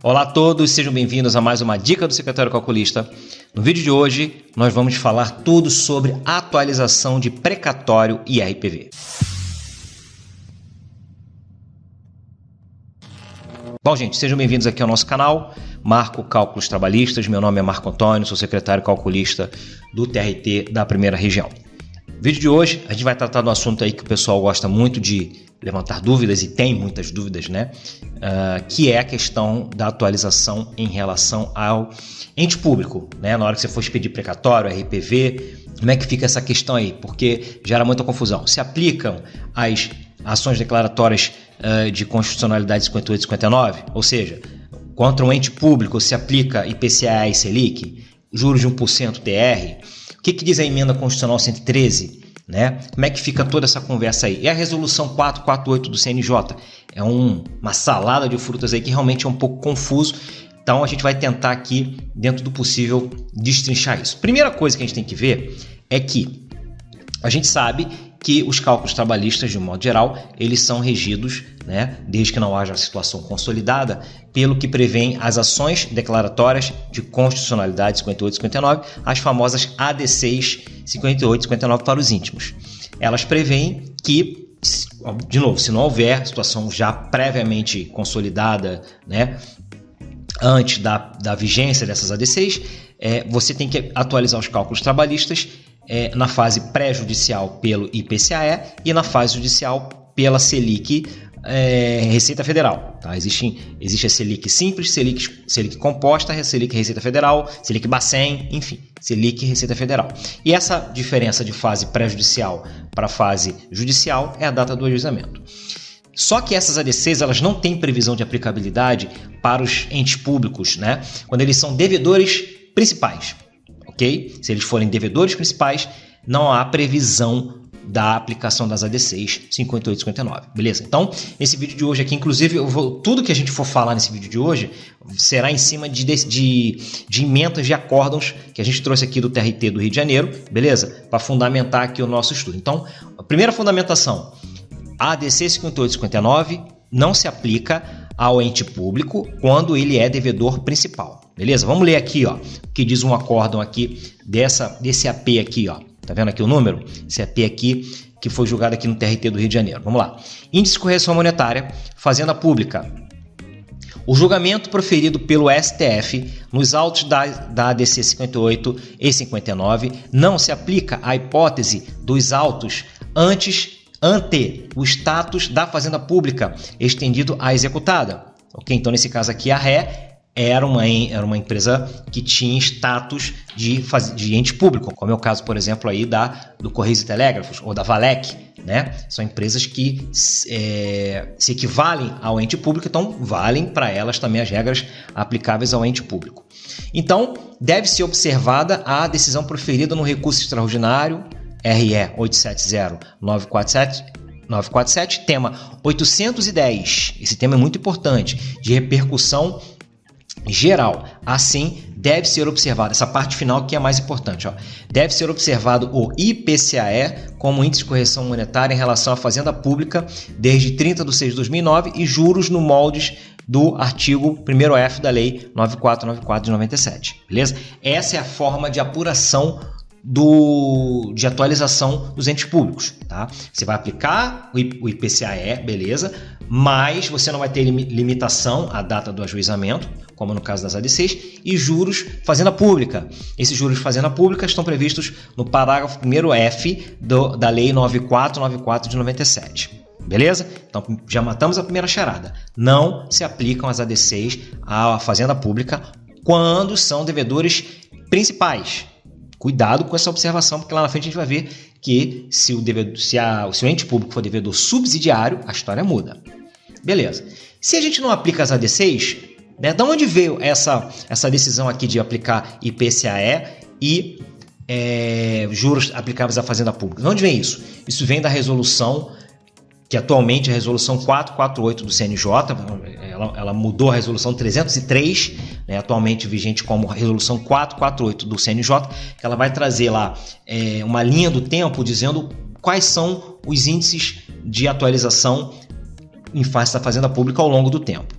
Olá a todos, sejam bem-vindos a mais uma Dica do Secretário Calculista. No vídeo de hoje, nós vamos falar tudo sobre atualização de precatório e RPV. Bom, gente, sejam bem-vindos aqui ao nosso canal, Marco Cálculos Trabalhistas. Meu nome é Marco Antônio, sou secretário calculista do TRT da Primeira Região. No vídeo de hoje, a gente vai tratar de um assunto aí que o pessoal gosta muito de levantar dúvidas e tem muitas dúvidas, né? Que é a questão da atualização em relação ao ente público, né? Na hora que você for pedir precatório, RPV, como é que fica essa questão aí? Porque gera muita confusão. Se aplicam as ações declaratórias de constitucionalidade 58 e 59, ou seja, contra um ente público se aplica IPCA e Selic, juros de 1% TR. O que diz a emenda constitucional 113? Né? Como é que fica toda essa conversa aí? E a resolução 448 do CNJ? É uma salada de frutas aí que realmente é um pouco confuso. Então a gente vai tentar aqui, dentro do possível, destrinchar isso. Primeira coisa que a gente tem que ver é que a gente sabe que os cálculos trabalhistas, de um modo geral, eles são regidos, né, desde que não haja situação consolidada, pelo que prevêem as ações declaratórias de constitucionalidade 58 e 59, as famosas ADCs 58 e 59 para os íntimos. Elas prevêem que, de novo, se não houver situação já previamente consolidada, né, antes da vigência dessas ADCs, você tem que atualizar os cálculos trabalhistas na fase pré-judicial pelo IPCA e na fase judicial pela Selic, Receita Federal. Tá? Existe a Selic simples, Selic composta, Selic Receita Federal, Selic Bacen, enfim, Selic Receita Federal. E essa diferença de fase pré-judicial para fase judicial é a data do ajuizamento. Só que essas ADCs elas não têm previsão de aplicabilidade para os entes públicos, né? Quando eles são devedores principais. Okay? Se eles forem devedores principais, não há previsão da aplicação das ADCs 58 e 59, beleza? Então, nesse vídeo de hoje aqui, inclusive, tudo que a gente for falar nesse vídeo de hoje será em cima de emendas de acórdãos que a gente trouxe aqui do TRT do Rio de Janeiro, beleza? Para fundamentar aqui o nosso estudo. Então, a primeira fundamentação, a ADC 58 e 59 não se aplica ao ente público quando ele é devedor principal. Beleza? Vamos ler aqui, ó, o que diz um acórdão aqui desse AP aqui, ó. Tá vendo aqui o número? Esse AP aqui que foi julgado aqui no TRT do Rio de Janeiro. Vamos lá. Índice de correção monetária, Fazenda Pública. O julgamento proferido pelo STF nos autos da ADC 58 e 59 não se aplica à hipótese dos autos ante o status da Fazenda Pública estendido à executada. Ok? Então, nesse caso aqui, a ré era uma empresa que tinha status de ente público, como é o caso, por exemplo, aí do Correios e Telégrafos ou da Valec, né? São empresas que se equivalem ao ente público, então valem para elas também as regras aplicáveis ao ente público. Então, deve ser observada a decisão proferida no recurso extraordinário RE 870-947, tema 810. Esse tema é muito importante, de repercussão geral. Assim, deve ser observado, essa parte final que é mais importante, ó. Deve ser observado o IPCAE como índice de correção monetária em relação à Fazenda Pública desde 30 de 6 de 2009 e juros no moldes do artigo 1º F da Lei 9494 de 97. Beleza? Essa é a forma de apuração de atualização dos entes públicos, tá? Você vai aplicar o IPCAE, beleza, mas você não vai ter limitação à data do ajuizamento, como no caso das ADCs, e juros Fazenda Pública. Esses juros Fazenda Pública estão previstos no parágrafo 1º F da Lei 9494 de 97. Beleza? Então já matamos a primeira charada. Não se aplicam as ADCs à Fazenda Pública quando são devedores principais. Cuidado com essa observação, porque lá na frente a gente vai ver que se o ente público for devedor subsidiário, a história muda. Beleza. Se a gente não aplica as ADCs, né, de onde veio essa decisão aqui de aplicar IPCAE e juros aplicáveis à Fazenda Pública? De onde vem isso? Isso vem da resolução, que atualmente é a resolução 448 do CNJ, ela mudou a resolução 303, né, atualmente vigente como resolução 448 do CNJ, que ela vai trazer lá uma linha do tempo dizendo quais são os índices de atualização em face da Fazenda Pública ao longo do tempo.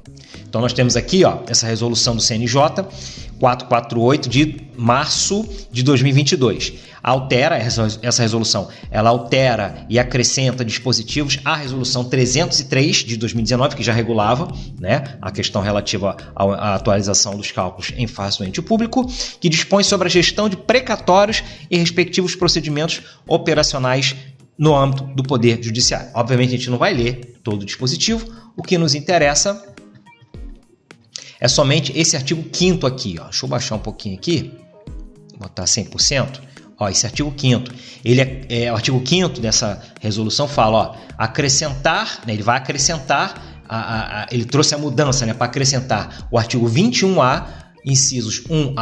Então, Então nós temos aqui, ó, essa resolução do CNJ 448 de março de 2022. Altera essa resolução, ela altera e acrescenta dispositivos à resolução 303 de 2019, que já regulava, né, a questão relativa à atualização dos cálculos em face do ente público, que dispõe sobre a gestão de precatórios e respectivos procedimentos operacionais no âmbito do Poder Judiciário. Obviamente a gente não vai ler todo o dispositivo, o que nos interessa é somente esse artigo 5º aqui, ó. Deixa eu baixar um pouquinho aqui, botar 100%. Ó, esse artigo 5º, o artigo 5º dessa resolução fala, ó, acrescentar, né, ele vai acrescentar, ele trouxe a mudança, né, para acrescentar o artigo 21A, incisos 1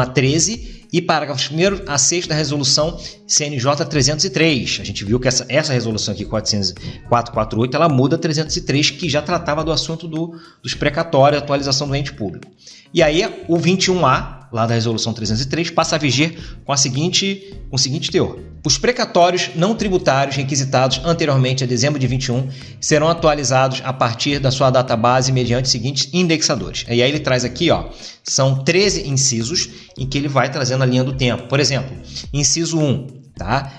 a 13 e parágrafos 1º a 6 da resolução CNJ 303. A gente viu que essa resolução aqui, 448, ela muda 303, que já tratava do assunto dos precatórios, atualização do ente público. E aí o 21A, lá da resolução 303, passa a viger com o seguinte teor. Os precatórios não tributários requisitados anteriormente a dezembro de 21 serão atualizados a partir da sua database mediante os seguintes indexadores. E aí ele traz aqui, ó, são 13 incisos em que ele vai trazendo a linha do tempo. Por exemplo, inciso 1, tá?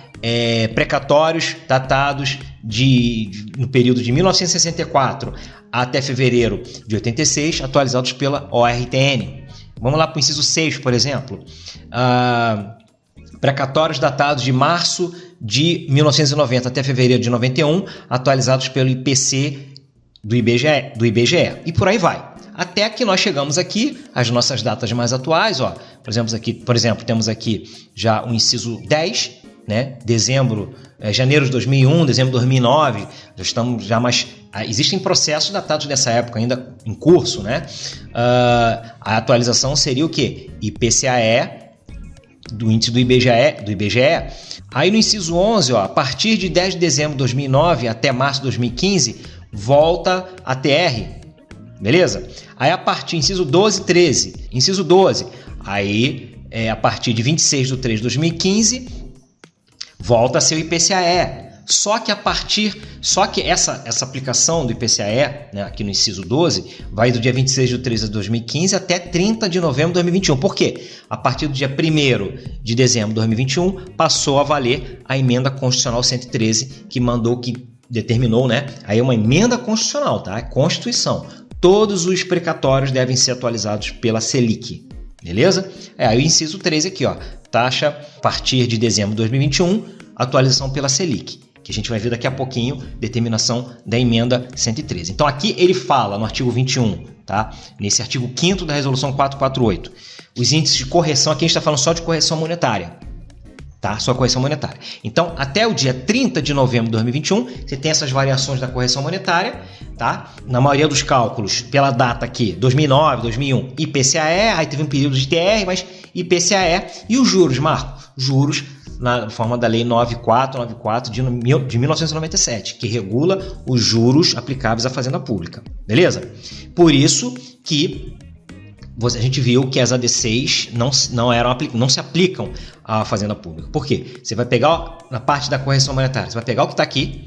Precatórios datados no período de 1964 até fevereiro de 86, atualizados pela ORTN. Vamos lá para o inciso 6, por exemplo. Precatórios datados de março de 1990 até fevereiro de 91, atualizados pelo IPC do IBGE. E por aí vai. Até que nós chegamos aqui, as nossas datas mais atuais. Ó. Por exemplo, temos aqui já o inciso 10, né? Janeiro de 2001, dezembro de 2009, já estamos mais... Existem processos datados dessa época ainda em curso, né? A atualização seria o quê? IPCAE, do índice do IBGE. Aí no inciso 11, ó, a partir de 10 de dezembro de 2009 até março de 2015, volta a TR, beleza? Aí a partir, inciso 12 e 13, inciso 12, aí a partir de 26 de 3 de 2015, volta a ser o IPCAE. Só que essa aplicação do IPCAE, né, aqui no inciso 12, vai do dia 26 de 3 de 2015 até 30 de novembro de 2021. Por quê? A partir do dia 1º de dezembro de 2021, passou a valer a emenda constitucional 113, que determinou, né? Aí é uma emenda constitucional, tá? É Constituição. Todos os precatórios devem ser atualizados pela Selic. Beleza? Aí o inciso 13 aqui, ó. Taxa a partir de dezembro de 2021, atualização pela Selic, que a gente vai ver daqui a pouquinho, determinação da emenda 113. Então aqui ele fala no artigo 21, tá? Nesse artigo 5º da resolução 448, os índices de correção, aqui a gente está falando só de correção monetária, tá? Só correção monetária. Então até o dia 30 de novembro de 2021, você tem essas variações da correção monetária, tá? Na maioria dos cálculos, pela data aqui, 2009, 2001, IPCAE, aí teve um período de TR, mas IPCAE, e os juros, Marco? Juros na forma da Lei 9494 de 1997, que regula os juros aplicáveis à Fazenda Pública. Beleza? Por isso que a gente viu que as AD6 não se aplicam à Fazenda Pública. Por quê? Você vai pegar na parte da correção monetária, você vai pegar o que está aqui,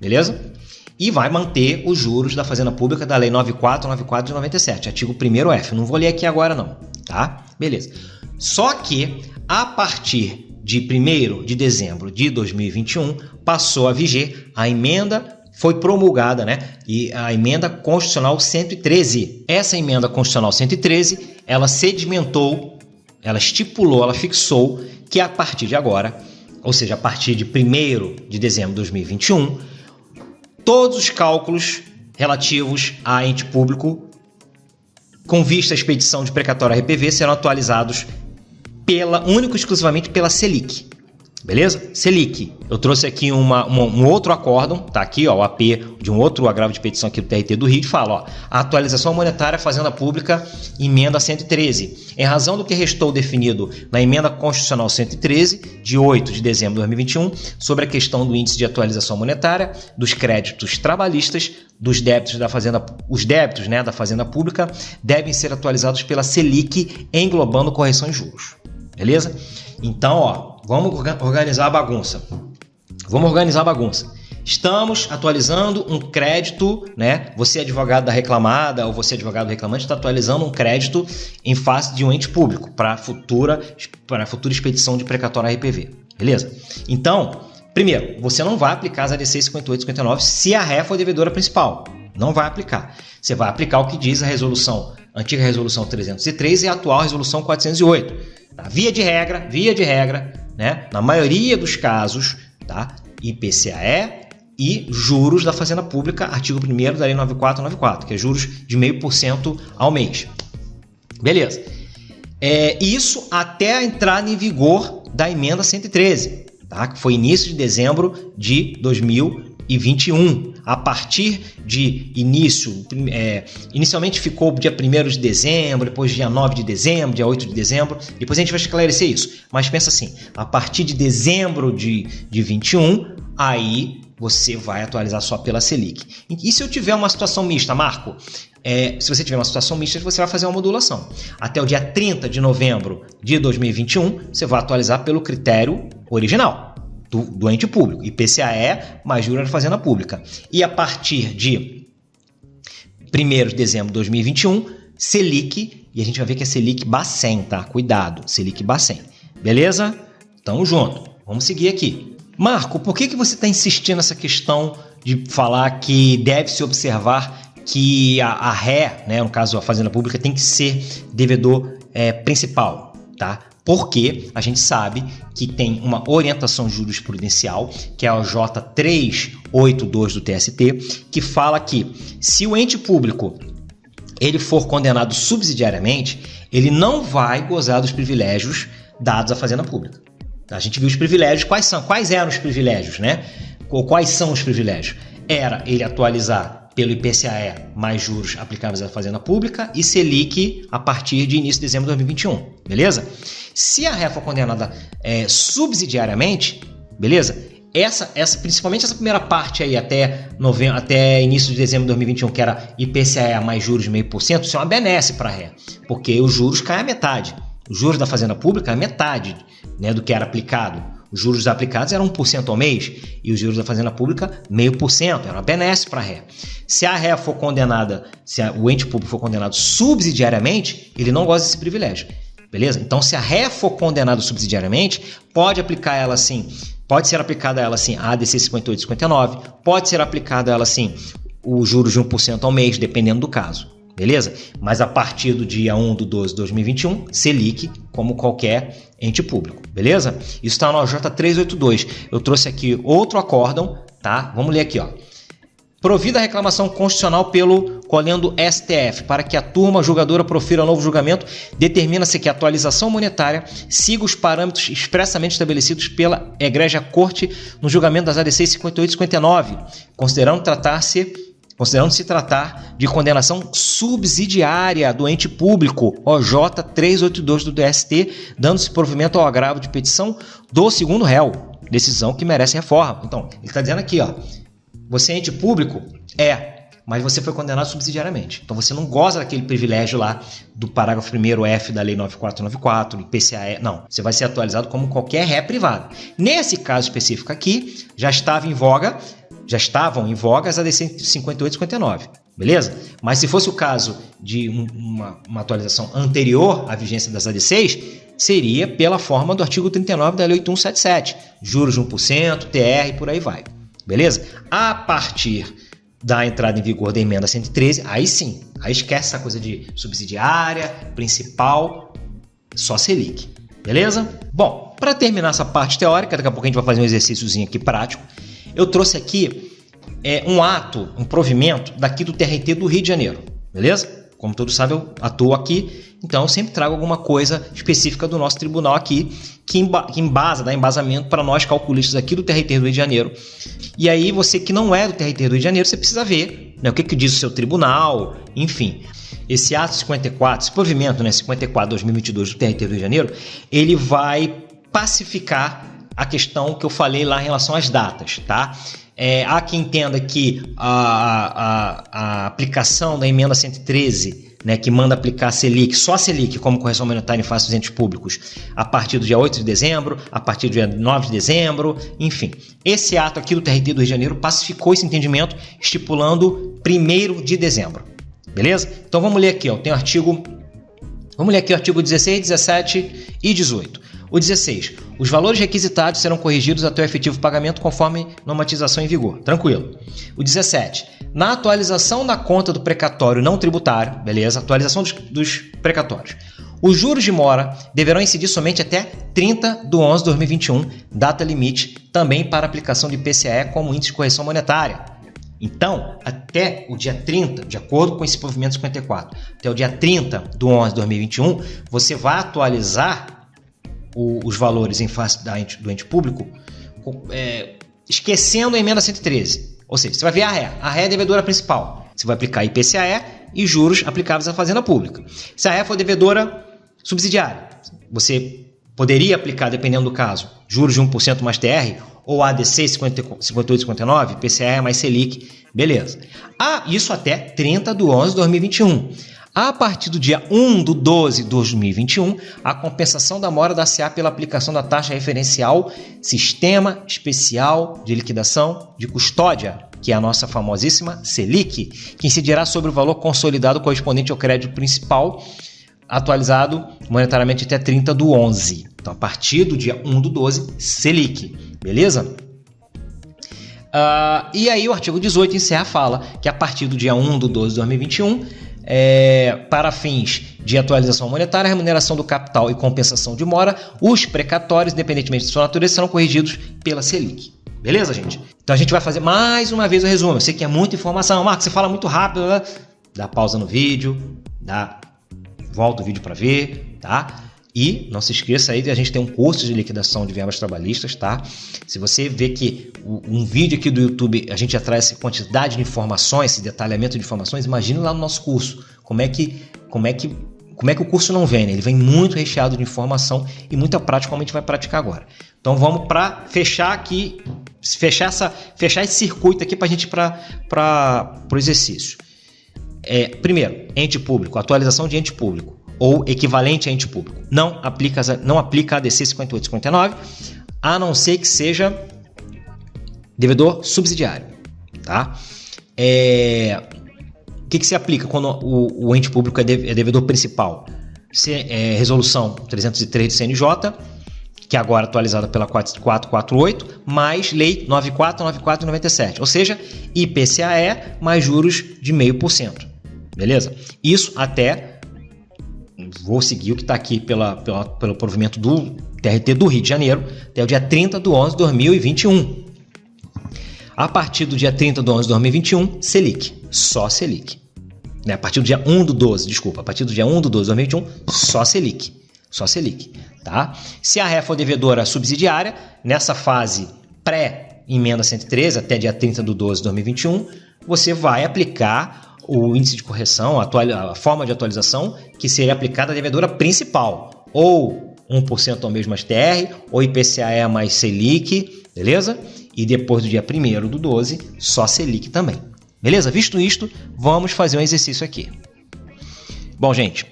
beleza? E vai manter os juros da Fazenda Pública da Lei 9494 de 97, artigo 1º F. Não vou ler aqui agora não, tá? Beleza. Só que a partir de 1º de dezembro de 2021, passou a viger a emenda, foi promulgada, né? E a emenda constitucional 113. Essa emenda constitucional 113, ela sedimentou, ela estipulou, ela fixou que a partir de agora, ou seja, a partir de 1º de dezembro de 2021, todos os cálculos relativos a ente público com vista à expedição de precatório a RPV serão atualizados único e exclusivamente pela Selic. Beleza? Selic. Eu trouxe aqui um outro acórdão, tá aqui, ó, o AP de um outro agravo de petição aqui do TRT do Rio, fala, ó, a atualização monetária Fazenda Pública, emenda 113. Em razão do que restou definido na emenda constitucional 113, de 8 de dezembro de 2021, sobre a questão do índice de atualização monetária, dos créditos trabalhistas, dos débitos da Fazenda, os débitos, né, da Fazenda Pública devem ser atualizados pela Selic, englobando correção em juros. Beleza? Então, ó, vamos organizar a bagunça. Estamos atualizando um crédito, né? Você, advogado da reclamada ou você, advogado do reclamante, está atualizando um crédito em face de um ente público para futura expedição de precatório RPV. Beleza? Então, primeiro, você não vai aplicar as ADCs 58 e 59 se a ré for devedora principal. Não vai aplicar. Você vai aplicar o que diz a antiga resolução 303 e a atual resolução 408. Tá? Via de regra, né? Na maioria dos casos, tá? IPCAE e juros da Fazenda Pública, artigo 1º da Lei 9494, que é juros de 0,5% ao mês. Beleza. Isso até a entrada em vigor da emenda 113, tá? Que foi início de dezembro de 2021. A partir de inicialmente ficou dia 1º de dezembro, depois dia 9 de dezembro, dia 8 de dezembro, depois a gente vai esclarecer isso. Mas pensa assim, a partir de dezembro de 21, aí você vai atualizar só pela Selic. E se eu tiver uma situação mista, Marco? Se você tiver uma situação mista, você vai fazer uma modulação. Até o dia 30 de novembro de 2021, você vai atualizar pelo critério original do ente público, IPCAE mais juros da Fazenda Pública. E a partir de 1º de dezembro de 2021, Selic, e a gente vai ver que é Selic Bacen, tá? Cuidado, Selic Bacen. Beleza? Tamo junto. Vamos seguir aqui. Marco, por que você está insistindo nessa questão de falar que deve-se observar que a ré, né, no caso a Fazenda Pública, tem que ser devedor principal, tá? Porque a gente sabe que tem uma orientação jurisprudencial, que é a OJ 382 do TST, que fala que se o ente público ele for condenado subsidiariamente, ele não vai gozar dos privilégios dados à Fazenda Pública. A gente viu os privilégios, quais eram os privilégios, né? Ou quais são os privilégios? Era ele atualizar pelo IPCAE mais juros aplicáveis à Fazenda Pública e Selic a partir de início de dezembro de 2021, beleza? Se a ré for condenada subsidiariamente, beleza? Principalmente essa primeira parte aí até início de dezembro de 2021, que era IPCAE mais juros de 0,5%, isso é uma benesse para a ré, porque os juros caem à metade. Os juros da Fazenda Pública é a metade, né, do que era aplicado. Os juros aplicados eram 1% ao mês e os juros da Fazenda Pública 0,5%. Era uma benesse para a ré. Se a ré for condenada, o ente público for condenado subsidiariamente, ele não goza desse privilégio. Beleza? Então, se a ré for condenada subsidiariamente, pode ser aplicada a ela assim a ADC 58 e 59, pode ser aplicada a ela assim os juros de 1% ao mês, dependendo do caso. Beleza? Mas a partir do dia 1/12 de 2021, Selic, como qualquer ente público. Beleza? Isso está no OJ 382. Eu trouxe aqui outro acórdão, tá? Vamos ler aqui, ó. Provida a reclamação constitucional pelo colhendo STF para que a turma julgadora profira novo julgamento, determina-se que a atualização monetária siga os parâmetros expressamente estabelecidos pela egrégia Corte no julgamento das ADCs 58 e 59, considerando-se tratar de condenação subsidiária do ente público, OJ 382 do TST, dando-se provimento ao agravo de petição do segundo réu, decisão que merece reforma. Então, ele está dizendo aqui, ó, você é ente público? Mas você foi condenado subsidiariamente. Então, você não goza daquele privilégio lá do parágrafo 1º F da Lei 9494, IPCAE, não. Você vai ser atualizado como qualquer ré privada. Nesse caso específico aqui, já estavam em voga as ADC 58 e 59, beleza? Mas se fosse o caso de uma atualização anterior à vigência das ADCs, seria pela forma do artigo 39 da Lei 8177, juros de 1%, TR e por aí vai, beleza? A partir da entrada em vigor da emenda 113, aí sim, aí esquece essa coisa de subsidiária, principal, só Selic, beleza? Bom, para terminar essa parte teórica, daqui a pouco a gente vai fazer um exercíciozinho aqui prático. Eu trouxe aqui um provimento daqui do TRT do Rio de Janeiro, beleza? Como todos sabem, eu atuo aqui, então eu sempre trago alguma coisa específica do nosso tribunal aqui, que dá embasamento para nós calculistas aqui do TRT do Rio de Janeiro. E aí você que não é do TRT do Rio de Janeiro, você precisa ver, né, o que diz o seu tribunal, enfim. Esse ato 54, esse provimento, né, 54/2022 do TRT do Rio de Janeiro, ele vai pacificar a questão que eu falei lá em relação às datas, tá? Há quem entenda que a aplicação da emenda 113, né, que manda aplicar a Selic, só a Selic como correção monetária em face dos entes públicos a partir do dia 8 de dezembro, a partir do dia 9 de dezembro, enfim. Esse ato aqui do TRT do Rio de Janeiro pacificou esse entendimento, estipulando 1º de dezembro. Beleza? Então vamos ler aqui, ó, tem o artigo... Vamos ler aqui o artigo 16, 17 e 18. O 16. Os valores requisitados serão corrigidos até o efetivo pagamento conforme normatização em vigor. Tranquilo. O 17. Na atualização da conta do precatório não tributário, beleza? Atualização dos precatórios. Os juros de mora deverão incidir somente até 30 de 11 de 2021, data limite, também para aplicação de IPCA como índice de correção monetária. Então, até o dia 30, de acordo com esse provimento 54, até o dia 30 de 11 de 2021, você vai atualizar os valores em face do ente público, esquecendo a emenda 113. Ou seja, você vai ver a ré. A ré é a devedora principal. Você vai aplicar IPCA e juros aplicáveis à fazenda pública. Se a ré for devedora subsidiária, você poderia aplicar, dependendo do caso, juros de 1% mais TR, ou ADC 58,59, IPCA mais Selic, beleza. Isso até 30 de 11 de 2021. A partir do dia 1 de 12 de 2021, a compensação da mora dar-se-á pela aplicação da taxa referencial Sistema Especial de Liquidação de Custódia, que é a nossa famosíssima Selic, que incidirá sobre o valor consolidado correspondente ao crédito principal, atualizado monetariamente até 30 do 11. Então, a partir do dia 1 do 12, Selic. Beleza? E aí o artigo 18 encerra a fala que a partir do dia 1 do 12 de 2021, para fins de atualização monetária, remuneração do capital e compensação de mora, os precatórios, independentemente de sua natureza, serão corrigidos pela Selic. Beleza, gente? Então a gente vai fazer mais uma vez o resumo. Eu sei que é muita informação. Marcos, você fala muito rápido, né? Dá pausa no vídeo, volta o vídeo para ver, tá? E não se esqueça aí que a gente tem um curso de liquidação de verbas trabalhistas, tá? Se você vê que um vídeo aqui do YouTube, a gente já traz essa quantidade de informações, esse detalhamento de informações, imagine lá no nosso curso. Como é que o curso não vem, né? Ele vem muito recheado de informação e muita prática, como a gente vai praticar agora. Então vamos para fechar aqui, fechar esse circuito aqui para a gente para o exercício. Primeiro, ente público, atualização de ente público ou equivalente a ente público. Não aplica a ADC 58,59, a não ser que seja devedor subsidiário. Tá? O que se aplica quando o ente público é devedor principal? Resolução 303 do CNJ, que é agora atualizada pela 4448, mais Lei 9494 de 97, ou seja, IPCAE mais juros de 0,5%. Beleza? Isso até... Vou seguir o que está aqui pelo provimento do TRT do Rio de Janeiro, até o dia 30 de 11 de 2021. A partir do dia 30 de 11 de 2021, Selic. Só Selic. A partir do dia 1 do 12, a partir do dia 1 do 12 de 2021, só Selic. Só Selic. Tá? Se a ré for devedora subsidiária, nessa fase pré-emenda 113, até dia 30 de 12 de 2021, você vai aplicar o índice de correção, a forma de atualização que seria aplicada à devedora principal, ou 1% ao mês mais TR, ou IPCAE mais Selic, beleza? E depois do dia 1º do 12, só Selic também. Beleza? Visto isto, vamos fazer um exercício aqui. Bom, gente,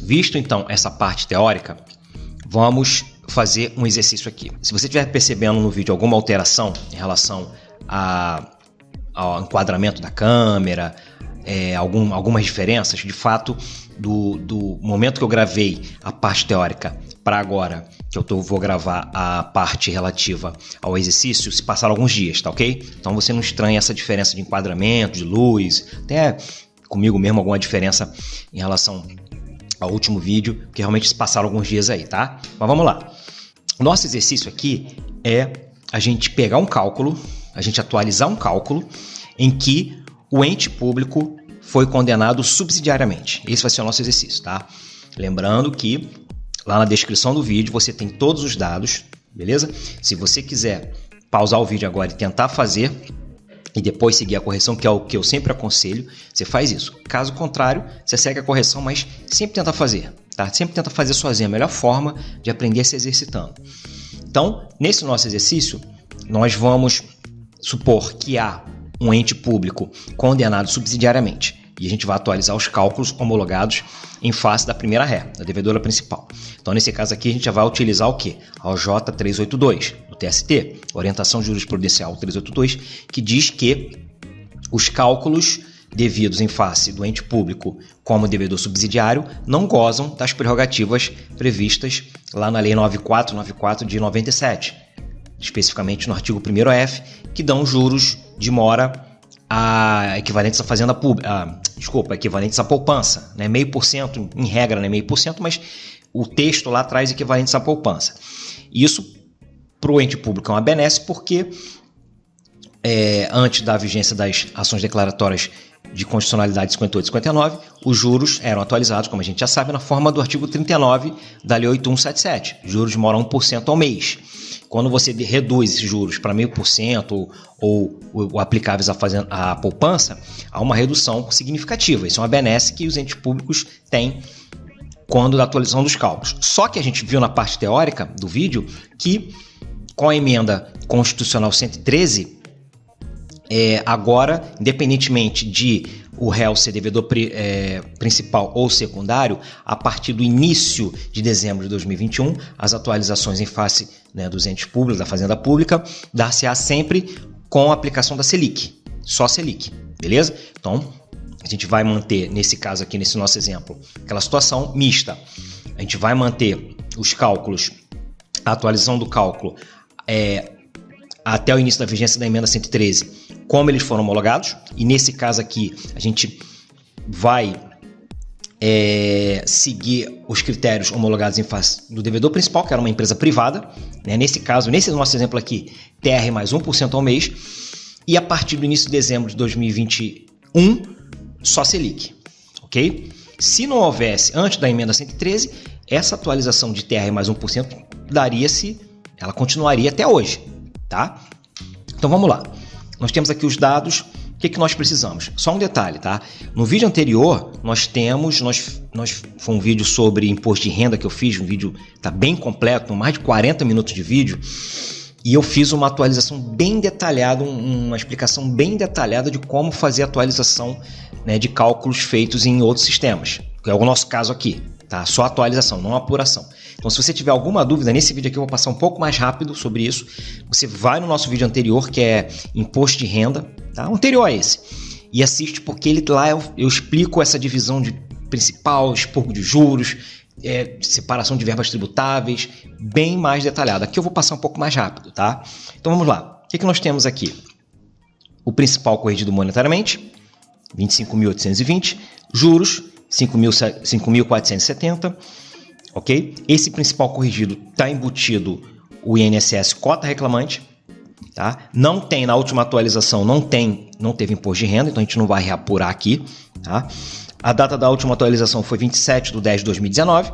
visto então essa parte teórica, vamos fazer um exercício aqui. Se você estiver percebendo no vídeo alguma alteração em relação ao enquadramento da câmera, algumas diferenças, de fato, do momento que eu gravei a parte teórica para agora, que eu vou gravar a parte relativa ao exercício, se passaram alguns dias, tá ok? Então você não estranha essa diferença de enquadramento, de luz, até comigo mesmo alguma diferença em relação ao último vídeo, porque realmente se passaram alguns dias aí, tá? Mas vamos lá. O nosso exercício aqui é a gente pegar um cálculo, a gente atualizar um cálculo em que o ente público foi condenado subsidiariamente. Esse vai ser o nosso exercício, tá? Lembrando que lá na descrição do vídeo você tem todos os dados, beleza? Se você quiser pausar o vídeo agora e tentar fazer e depois seguir a correção, que é o que eu sempre aconselho, você faz isso. Caso contrário, você segue a correção, mas sempre tenta fazer, tá? Sempre tenta fazer sozinho, a melhor forma de aprender é se exercitando. Então, nesse nosso exercício, nós vamos supor que há um ente público condenado subsidiariamente. e a gente vai atualizar os cálculos homologados em face da primeira ré, da devedora principal. Então, nesse caso aqui, a gente já vai utilizar o quê? A OJ 382, do TST, Orientação Jurisprudencial 382, que diz que os cálculos devidos em face do ente público como devedor subsidiário não gozam das prerrogativas previstas lá na Lei 9494 de 97, especificamente no artigo 1º-F, que dão juros de mora equivalentes à fazenda pública, equivalentes à poupança, né? 0,5%, em regra não é 0,5%, mas o texto lá traz equivalentes à poupança. Isso para o ente público é uma benesse porque antes da vigência das ações declaratórias de constitucionalidade 58 e 59, os juros eram atualizados, como a gente já sabe, na forma do artigo 39 da Lei 8177, juros de mora 1% ao mês. Quando você reduz esses juros para 0,5% ou aplicáveis à poupança, há uma redução significativa. Isso é uma benesse que os entes públicos têm quando da atualização dos cálculos. Só que a gente viu na parte teórica do vídeo que com a emenda constitucional 113, agora, independentemente de o réu ser devedor principal ou secundário, a partir do início de dezembro de 2021, as atualizações em face, né, dos entes públicos, da Fazenda Pública, dar-se-á sempre com a aplicação da Selic, só Selic, beleza? Então, a gente vai manter, nesse caso aqui, nesse nosso exemplo, aquela situação mista. A gente vai manter os cálculos, a atualização do cálculo até o início da vigência da emenda 113, como eles foram homologados, e nesse caso aqui a gente vai seguir os critérios homologados em face do devedor principal, que era uma empresa privada, né? Nesse caso, nesse nosso exemplo aqui, TR mais 1% ao mês, e a partir do início de dezembro de 2021, só Selic, ok? Se não houvesse, antes da emenda 113, essa atualização de TR mais 1% ela continuaria até hoje, tá? Então vamos lá. Nós temos aqui os dados. O que nós precisamos? Só um detalhe, tá? No vídeo anterior, foi um vídeo sobre imposto de renda que eu fiz, um vídeo tá bem completo, mais de 40 minutos de vídeo, e eu fiz uma atualização bem detalhada, uma explicação bem detalhada de como fazer a atualização, né, de cálculos feitos em outros sistemas, que é o nosso caso aqui, tá? Só atualização, não apuração. Então, se você tiver alguma dúvida, nesse vídeo aqui eu vou passar um pouco mais rápido sobre isso. Você vai no nosso vídeo anterior, que é imposto de renda, tá? Anterior a esse, e assiste, porque lá eu explico essa divisão de principal, expurgo de juros, separação de verbas tributáveis, bem mais detalhada. Aqui eu vou passar um pouco mais rápido, tá? Então vamos lá. O que nós temos aqui? O principal corrigido monetariamente, 25.820, juros, 5.470, ok? Esse principal corrigido está embutido o INSS cota reclamante, tá? Não tem, na última atualização, não teve imposto de renda, então a gente não vai reapurar aqui, tá? A data da última atualização foi 27/10/2019.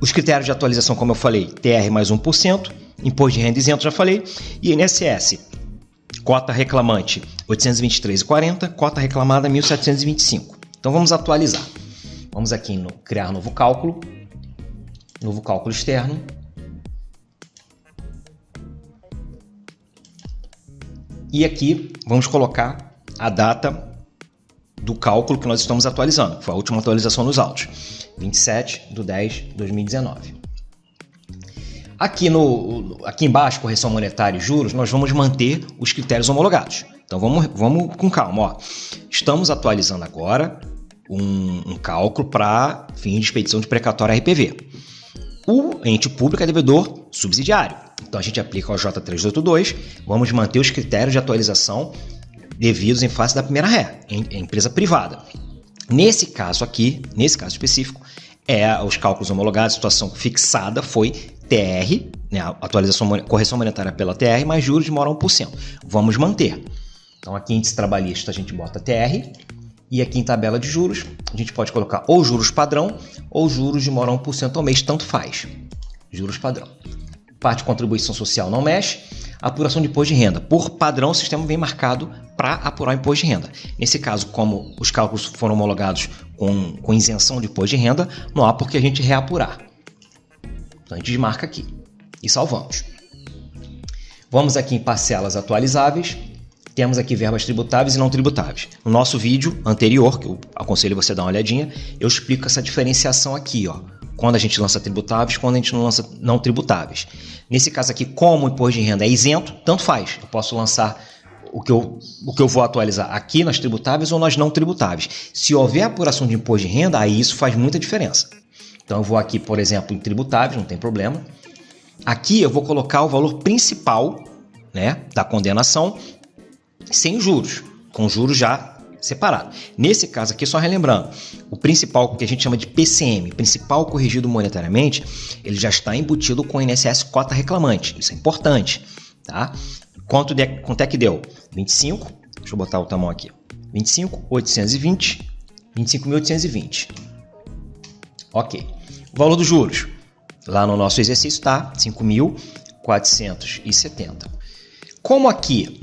Os critérios de atualização, como eu falei, TR mais 1%, imposto de renda isento, já falei, e INSS, cota reclamante 823,40, cota reclamada 1.725. Então vamos atualizar. Vamos aqui em criar novo cálculo externo. E aqui vamos colocar a data do cálculo que nós estamos atualizando. Foi a última atualização nos autos, 27/10/2019. Aqui embaixo, correção monetária e juros, nós vamos manter os critérios homologados. Então vamos com calma. Ó. Estamos atualizando agora um cálculo para fim de expedição de precatório RPV. O ente público é devedor subsidiário. Então a gente aplica o J382, vamos manter os critérios de atualização devidos em face da primeira ré, em empresa privada. Nesse caso aqui, nesse caso específico, os cálculos homologados, a situação fixada foi TR, né, correção monetária pela TR, mais juros de mora 1%. Vamos manter. Então aqui em índice trabalhista a gente bota TR, e aqui em tabela de juros a gente pode colocar ou juros padrão ou juros de mora 1% ao mês, tanto faz. Juros padrão. Parte de contribuição social não mexe. Apuração de imposto de renda. Por padrão, o sistema vem marcado para apurar o imposto de renda. Nesse caso, como os cálculos foram homologados com isenção de imposto de renda, não há por que a gente reapurar. Então a gente desmarca aqui e salvamos. Vamos aqui em parcelas atualizáveis. temos aqui verbas tributáveis e não tributáveis. No nosso vídeo anterior, que eu aconselho você a dar uma olhadinha, eu explico essa diferenciação aqui, ó. Quando a gente lança tributáveis, quando a gente não lança não tributáveis. Nesse caso aqui, como o imposto de renda é isento, tanto faz. Eu posso lançar o que eu vou atualizar aqui nas tributáveis ou nas não tributáveis. Se houver apuração de imposto de renda, aí isso faz muita diferença. Então eu vou aqui, por exemplo, em tributáveis, não tem problema. Aqui eu vou colocar o valor principal, né, da condenação sem juros, com juros já separado. Nesse caso aqui, só relembrando, o principal, que a gente chama de PCM, principal corrigido monetariamente, ele já está embutido com o INSS cota reclamante. Isso é importante, tá? Quanto é que deu? 25, deixa eu botar o tamanho aqui, 25.820, 25.820. Ok. O valor dos juros, lá no nosso exercício está 5.470. Como aqui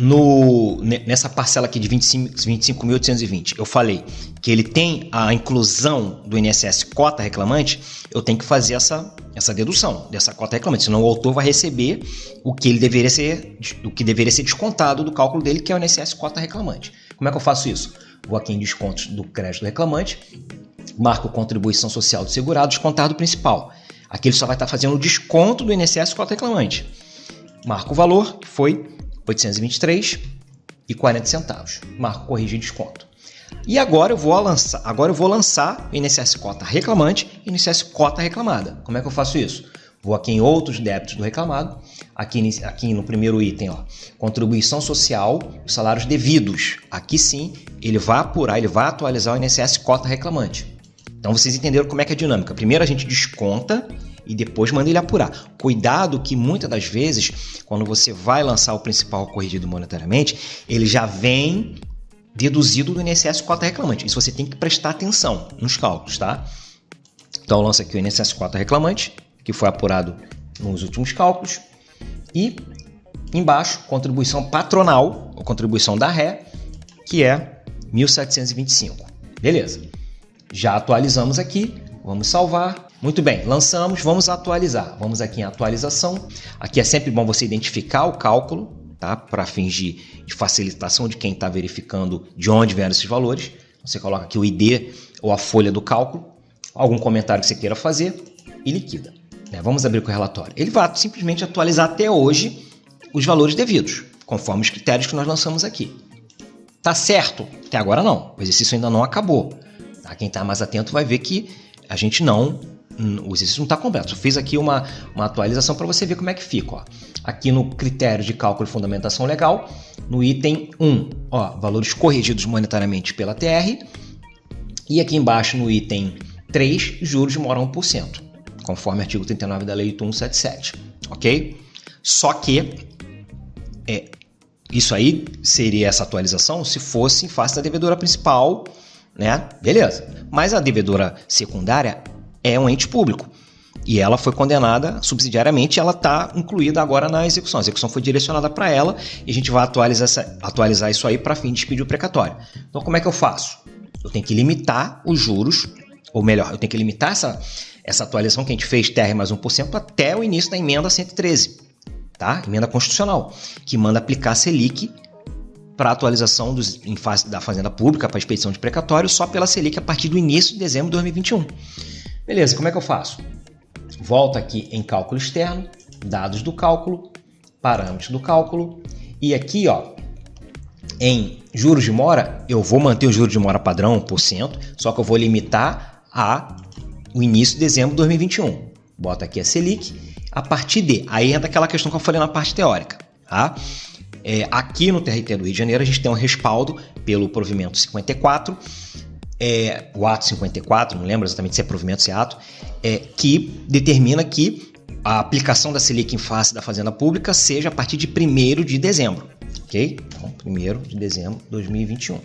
nessa parcela aqui de 25.820 eu falei que ele tem a inclusão do INSS cota reclamante, eu tenho que fazer essa dedução dessa cota reclamante, senão o autor vai receber o que deveria ser descontado do cálculo dele, que é o INSS cota reclamante. Como é que eu faço isso? Vou aqui em descontos do crédito do reclamante, marco contribuição social do segurado, descontar do principal. Aqui ele só vai estar fazendo o desconto do INSS cota reclamante. Marco o valor, que foi R$ 823,40. Marco corrigir desconto. E agora eu vou lançar o INSS cota reclamante e o INSS cota reclamada. Como é que eu faço isso? Vou aqui em outros débitos do reclamado. Aqui no primeiro item, ó, contribuição social, os salários devidos. Aqui sim, ele vai apurar, ele vai atualizar o INSS cota reclamante. Então vocês entenderam como é que é a dinâmica. Primeiro a gente desconta e depois manda ele apurar. Cuidado que muitas das vezes, quando você vai lançar o principal corrigido monetariamente, ele já vem deduzido do INSS cota reclamante. Isso você tem que prestar atenção nos cálculos, tá? Então eu lanço aqui o INSS cota reclamante, que foi apurado nos últimos cálculos. E embaixo, contribuição patronal, ou contribuição da ré, que é 1.725. Beleza. Já atualizamos aqui. Vamos salvar. Muito bem, lançamos, vamos atualizar. Vamos aqui em atualização. Aqui é sempre bom você identificar o cálculo, tá? Para fins de facilitação de quem está verificando de onde vieram esses valores. Você coloca aqui o ID ou a folha do cálculo, algum comentário que você queira fazer e liquida. Vamos abrir com o relatório. Ele vai simplesmente atualizar até hoje os valores devidos, conforme os critérios que nós lançamos aqui. Tá certo? Até agora não. O exercício ainda não acabou. Tá? Quem está mais atento vai ver que o exercício não está completo. Eu fiz aqui uma atualização para você ver como é que fica. Ó. Aqui no critério de cálculo e fundamentação legal, no item 1, ó, valores corrigidos monetariamente pela TR. E aqui embaixo no item 3, juros de mora 1%, conforme artigo 39 da Lei 8177. Ok? Só que isso aí seria essa atualização se fosse em face da devedora principal, né? Beleza. Mas a devedora secundária é um ente público e ela foi condenada subsidiariamente, ela está incluída agora na execução. A execução foi direcionada para ela e a gente vai atualizar isso aí para fim de expedir o precatório. Então, como é que eu faço? Eu tenho que limitar os juros, ou melhor, eu tenho que limitar essa atualização que a gente fez, TR mais 1%, até o início da emenda 113, tá? Emenda constitucional, que manda aplicar a Selic para atualização em face da Fazenda Pública para expedição de precatório só pela Selic a partir do início de dezembro de 2021. Beleza, como é que eu faço? Volto aqui em cálculo externo, dados do cálculo, parâmetros do cálculo, e aqui, ó, em juros de mora, eu vou manter o juros de mora padrão 1%, só que eu vou limitar o início de dezembro de 2021. Bota aqui a Selic, a partir de... Aí entra aquela questão que eu falei na parte teórica, tá? Aqui no TRT do Rio de Janeiro, a gente tem um respaldo pelo provimento 54, o ato 54, não lembro exatamente se é provimento ou se é ato, que determina que a aplicação da Selic em face da Fazenda Pública seja a partir de 1º de dezembro. Ok? Então, 1º de dezembro de 2021.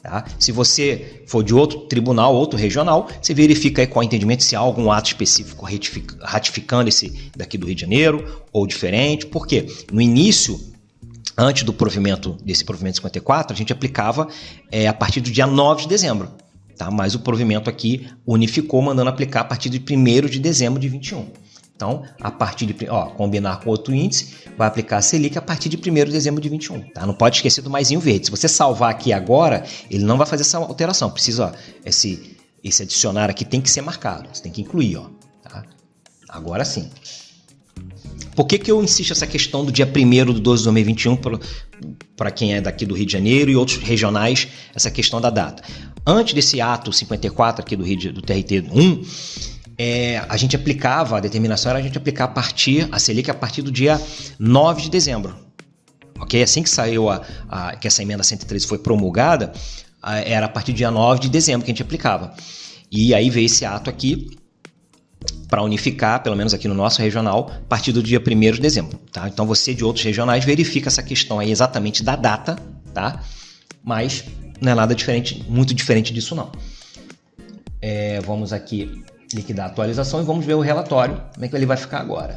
Tá? Se você for de outro tribunal, outro regional, você verifica aí qual é o entendimento, se há algum ato específico ratificando esse daqui do Rio de Janeiro ou diferente. Por quê? No início, antes do provimento, desse provimento 54, a gente aplicava a partir do dia 9 de dezembro. Tá? Mas o provimento aqui unificou, mandando aplicar a partir de 1º de dezembro de 21. Então, a partir de, combinar com outro índice, vai aplicar a Selic a partir de 1º de dezembro de 21, tá? Não pode esquecer do maisinho verde. Se você salvar aqui agora, ele não vai fazer essa alteração. Precisa, esse adicionar aqui tem que ser marcado. Você tem que incluir, tá? Agora sim. Por que eu insisto essa questão do dia 1º de 12 de 2021 para quem é daqui do Rio de Janeiro e outros regionais, essa questão da data? Antes desse ato 54 aqui do TRT 1, a gente aplicava, a determinação era a gente aplicar a Selic a partir do dia 9 de dezembro. Ok? Assim que saiu que essa emenda 113 foi promulgada, era a partir do dia 9 de dezembro que a gente aplicava. E aí veio esse ato aqui para unificar, pelo menos aqui no nosso regional, a partir do dia 1º de dezembro. Tá? Então você de outros regionais verifica essa questão aí exatamente da data, tá? Mas não é nada diferente, muito diferente disso não. Vamos aqui liquidar a atualização e vamos ver o relatório, como é que ele vai ficar agora.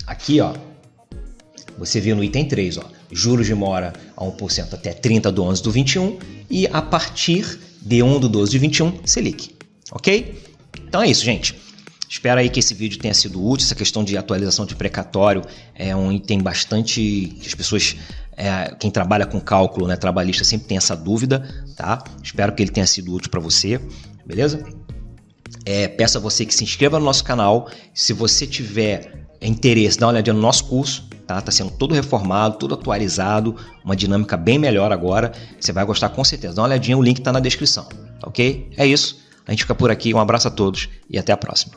Aqui, você viu no item 3, juros de mora a 1% até 30 de 11 do 21 e a partir de 1 de 12 de 21, Selic. Ok? Então é isso, gente. Espero aí que esse vídeo tenha sido útil. Essa questão de atualização de precatório é um item bastante que as pessoas, quem trabalha com cálculo, né, trabalhista, sempre tem essa dúvida, tá? Espero que ele tenha sido útil para você, beleza? Peço a você que se inscreva no nosso canal. Se você tiver interesse, dá uma olhadinha no nosso curso, tá? Tá sendo todo reformado, tudo atualizado, uma dinâmica bem melhor agora. Você vai gostar com certeza. Dá uma olhadinha, o link está na descrição, ok? É isso. A gente fica por aqui. Um abraço a todos e até a próxima.